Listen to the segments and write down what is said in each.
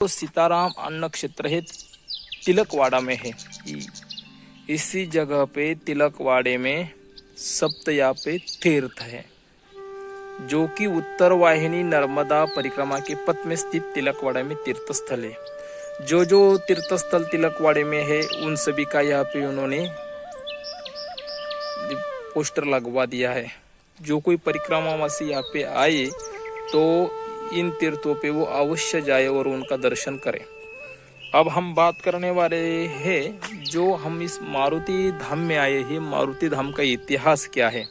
तो सीताराम अन्न क्षेत्र है तिलकवाड़ा में है। इसी जगह पे तिलकवाड़े में सप्तयापे तीर्थ है, जो कि उत्तर वाहिनी नर्मदा परिक्रमा के पथ में स्थित तिलकवाड़ा में तीर्थ स्थल है। जो जो तीर्थ स्थल तिलकवाड़े में है उन सभी का यहाँ पे उन्होंने पोस्टर लगवा दिया है। जो कोई परिक्रमावासी यहाँ पे आए तो इन तीर्थों पे वो अवश्य जाए और उनका दर्शन करें। अब हम बात करने वाले हैं जो हम इस मारुति धाम में आए हैं, मारुति धाम का इतिहास क्या है।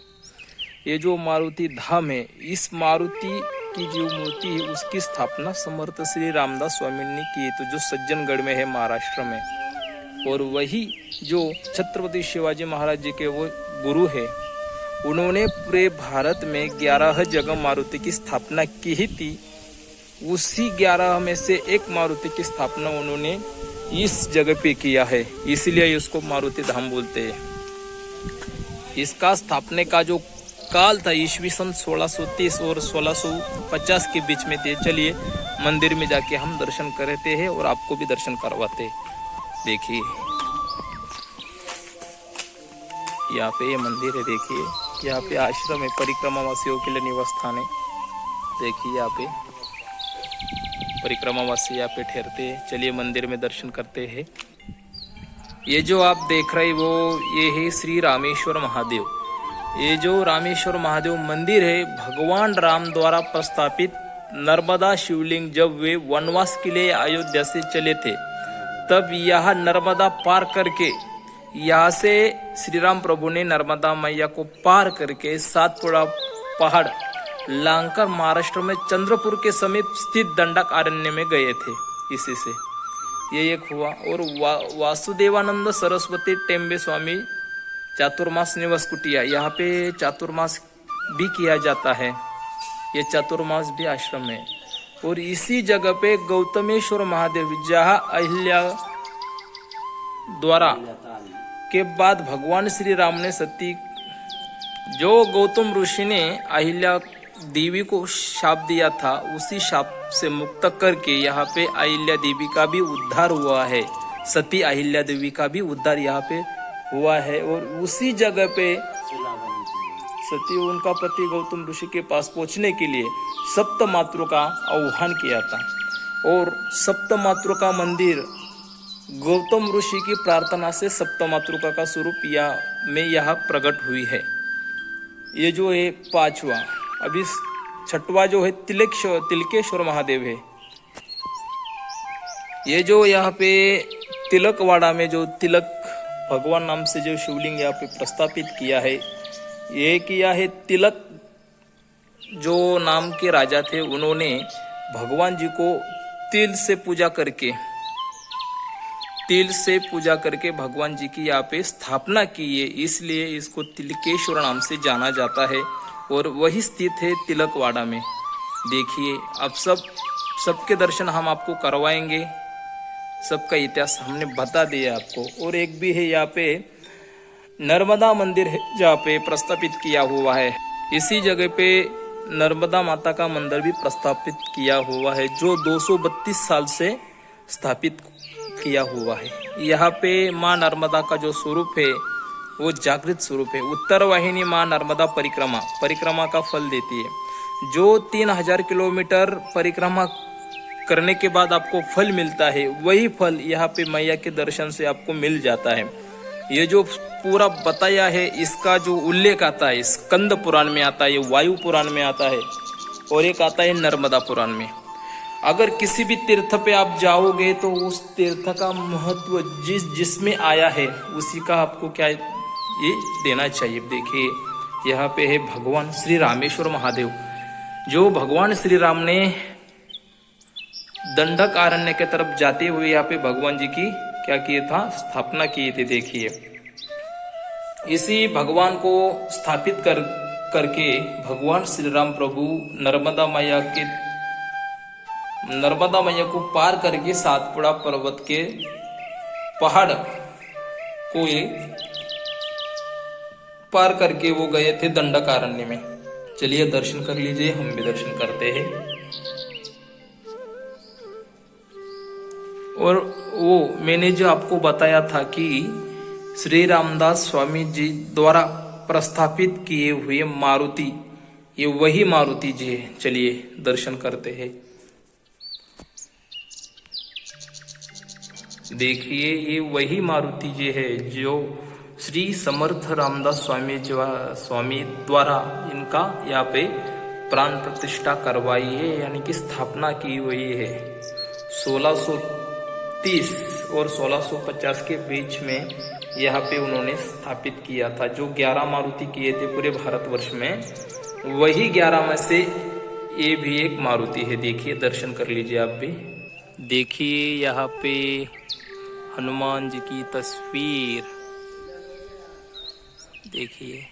ये जो मारुति धाम है, इस मारुति की जो मूर्ति है उसकी स्थापना समर्थ श्री रामदास स्वामी ने की, तो जो सज्जनगढ़ में है महाराष्ट्र में। और वही जो छत्रपति शिवाजी महाराज जी के वो गुरु है, उन्होंने पूरे भारत में 11 जगह मारुति की स्थापना की ही थी। उसी 11 में से एक मारुति की स्थापना उन्होंने इस जगह पे किया है, इसलिए इसको मारुति धाम बोलते हैं। इसका स्थापने का जो काल था ईस्वी सन 1630 और 1650 के बीच में थे। चलिए मंदिर में जाके हम दर्शन करते हैं और आपको भी दर्शन करवाते हैं। देखिए यहाँ पे ये मंदिर है, देखिए यहाँ पे आश्रम है, परिक्रमावासियों के लिए निवास स्थान है। देखिए यहाँ पे परिक्रमावासी यहाँ पे ठहरते हैं। चलिए मंदिर में दर्शन करते हैं। ये जो आप देख रहे वो ये है श्री रामेश्वर महादेव। ये जो रामेश्वर महादेव मंदिर है, भगवान राम द्वारा प्रस्तापित नर्मदा शिवलिंग जब वे वनवास के लिए अयोध्या से चले थे, तब यह नर्मदा पार करके यहाँ से श्री राम प्रभु ने नर्मदा मैया को पार करके सातपुड़ा पहाड़ लांकर महाराष्ट्र में चंद्रपुर के समीप स्थित दंडक अरण्य में गए थे। इसी से ये एक हुआ। और वासुदेवानंद सरस्वती टेम्बे स्वामी चातुर्मास निवास कुटिया, यहाँ पे चातुर्मास भी किया जाता है। ये चातुर्मास भी आश्रम है। और इसी जगह पे गौतमेश्वर महादेव, जहाँ अहिल्या द्वारा के बाद भगवान श्री राम ने सती, जो गौतम ऋषि ने अहिल्या देवी को शाप दिया था, उसी शाप से मुक्त करके यहाँ पे अहिल्या देवी का भी उद्धार हुआ है। सती अहिल्या देवी का भी उद्धार यहाँ पे हुआ है। और उसी जगह पे सती उनका पति गौतम ऋषि के पास पहुंचने के लिए सप्त मातृ का आह्वान किया था। और सप्त मातृ का मंदिर गौतम ऋषि की प्रार्थना से सप्त मातृका का स्वरूप यहाँ प्रकट हुई है। ये जो है पांचवा। अभी छठवा जो है तिलकेश्वर महादेव है। ये जो यहाँ पे तिलकवाड़ा में जो तिलक भगवान नाम से जो शिवलिंग यहाँ पे प्रस्तापित किया है, ये किया है तिलक जो नाम के राजा थे, उन्होंने भगवान जी को तिल से पूजा करके भगवान जी की यहाँ पे स्थापना की है, इसलिए इसको तिलकेश्वर नाम से जाना जाता है। और वही स्थित है तिलकवाड़ा में। देखिए अब सबके दर्शन हम आपको करवाएंगे, सबका इतिहास हमने बता दिया आपको। और एक भी है यहाँ पे नर्मदा मंदिर है, जहाँ पे प्रस्तापित किया हुआ है। इसी जगह पे नर्मदा माता का मंदिर भी प्रस्तापित किया हुआ है, जो 232 साल से स्थापित किया हुआ है। यहाँ पे माँ नर्मदा का जो स्वरूप है वो जागृत स्वरूप है। उत्तर वाहिनी माँ नर्मदा परिक्रमा का फल देती है। जो 3000 किलोमीटर परिक्रमा करने के बाद आपको फल मिलता है, वही फल यहाँ पे मैया के दर्शन से आपको मिल जाता है। ये जो पूरा बताया है, इसका जो उल्लेख आता है स्कंद पुराण में आता है, वायु पुराण में आता है, और एक आता है नर्मदा पुराण में। अगर किसी भी तीर्थ पे आप जाओगे तो उस तीर्थ का महत्व जिसमें आया है उसी का आपको क्या ये देना चाहिए। देखिए यहाँ पे है भगवान श्री रामेश्वर महादेव, जो भगवान श्री राम ने दंडक अरण्य के तरफ जाते हुए यहाँ पे भगवान जी की क्या किया था, स्थापना की थी। देखिए इसी भगवान को स्थापित करके भगवान श्री राम प्रभु नर्मदा मैया को पार करके सातपुड़ा पर्वत के पहाड़ को पार करके वो गए थे दंडक अरण्य में। चलिए दर्शन कर लीजिए, हम भी दर्शन करते हैं। और वो मैंने जो आपको बताया था कि श्री रामदास स्वामी जी द्वारा प्रस्थापित किए हुए मारुति, ये वही मारुति जी है। चलिए दर्शन करते हैं। देखिए ये वही मारुति जी है जो श्री समर्थ रामदास स्वामी द्वारा इनका यहाँ पे प्राण प्रतिष्ठा करवाई है, यानी कि स्थापना की हुई है। 1630 और 1650 के बीच में यहाँ पे उन्होंने स्थापित किया था। जो 11 मारुति किए थे पूरे भारतवर्ष में, वही 11 में से ये भी एक मारुति है। देखिए दर्शन कर लीजिए आप भी। देखिए यहाँ पे हनुमान जी की तस्वीर देखिए।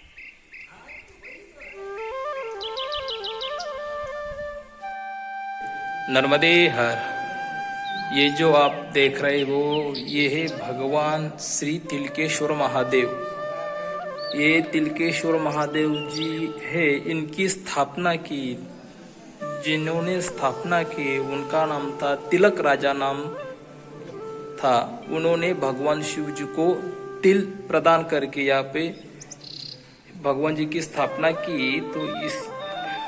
नर्मदे हर, ये जो आप देख रहे हो ये है भगवान श्री तिलकेश्वर महादेव। ये तिलकेश्वर महादेव जी है, इनकी स्थापना की, जिन्होंने स्थापना की उनका नाम था तिलक राजा नाम था। उन्होंने भगवान शिव जी को तिल प्रदान करके यहाँ पे भगवान जी की स्थापना की। तो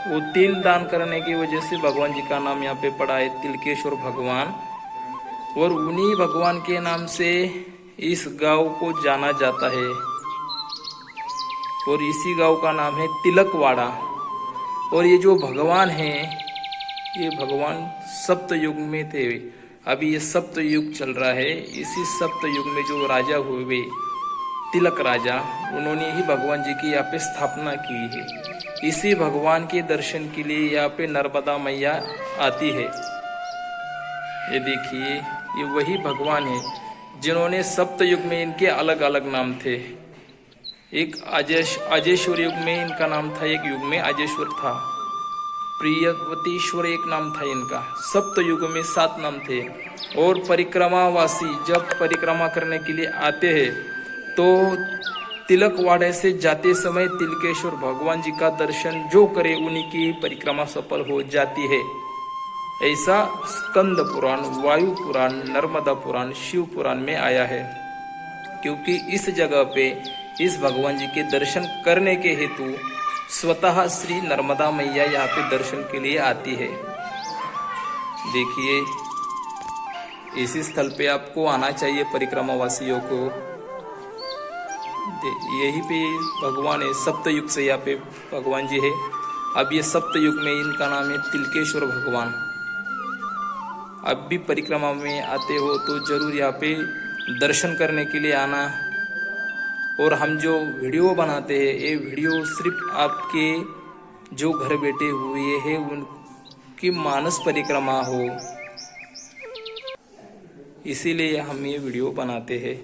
वो तिल दान करने की वजह से भगवान जी का नाम यहाँ पे पड़ा है तिलकेश्वर भगवान। और उन्हीं भगवान के नाम से इस गांव को जाना जाता है। और इसी गांव का नाम है तिलकवाड़ा। और ये जो भगवान है, ये भगवान सप्तयुग में थे। अभी ये सप्तयुग चल रहा है। इसी सप्तयुग में जो राजा हुए तिलक राजा, उन्होंने ही भगवान जी की यहाँ पे स्थापना की है। इसी भगवान के दर्शन के लिए यहाँ पे नर्मदा मैया आती है। ये देखिए ये वही भगवान है जिन्होंने सप्तयुग में इनके अलग अलग नाम थे। एक अजेश्वर युग में इनका नाम था, एक युग में अजेश्वर था। प्रियवतीश्वर एक नाम था इनका। सप्तयुग में 7 नाम थे। और परिक्रमावासी जब परिक्रमा करने के लिए आते हैं तो तिलकवाड़े से जाते समय तिलकेश्वर भगवान जी का दर्शन जो करे उन्हीं की परिक्रमा सफल हो जाती है। ऐसा स्कंद पुराण, वायु पुराण, नर्मदा पुराण, शिव पुराण में आया है। क्योंकि इस जगह पे इस भगवान जी के दर्शन करने के हेतु स्वतः श्री नर्मदा मैया यहाँ पे दर्शन के लिए आती है। देखिए इसी स्थल पे आपको आना चाहिए परिक्रमा वासियों को। यही पे भगवान है, सप्तयुग से यहाँ पे भगवान जी है। अब ये सप्तयुग में इनका नाम है तिलकेश्वर भगवान। अब भी परिक्रमा में आते हो तो जरूर यहाँ पे दर्शन करने के लिए आना। और हम जो वीडियो बनाते हैं, ये वीडियो सिर्फ आपके जो घर बैठे हुए हैं उनकी मानस परिक्रमा हो, इसीलिए हम ये वीडियो बनाते हैं।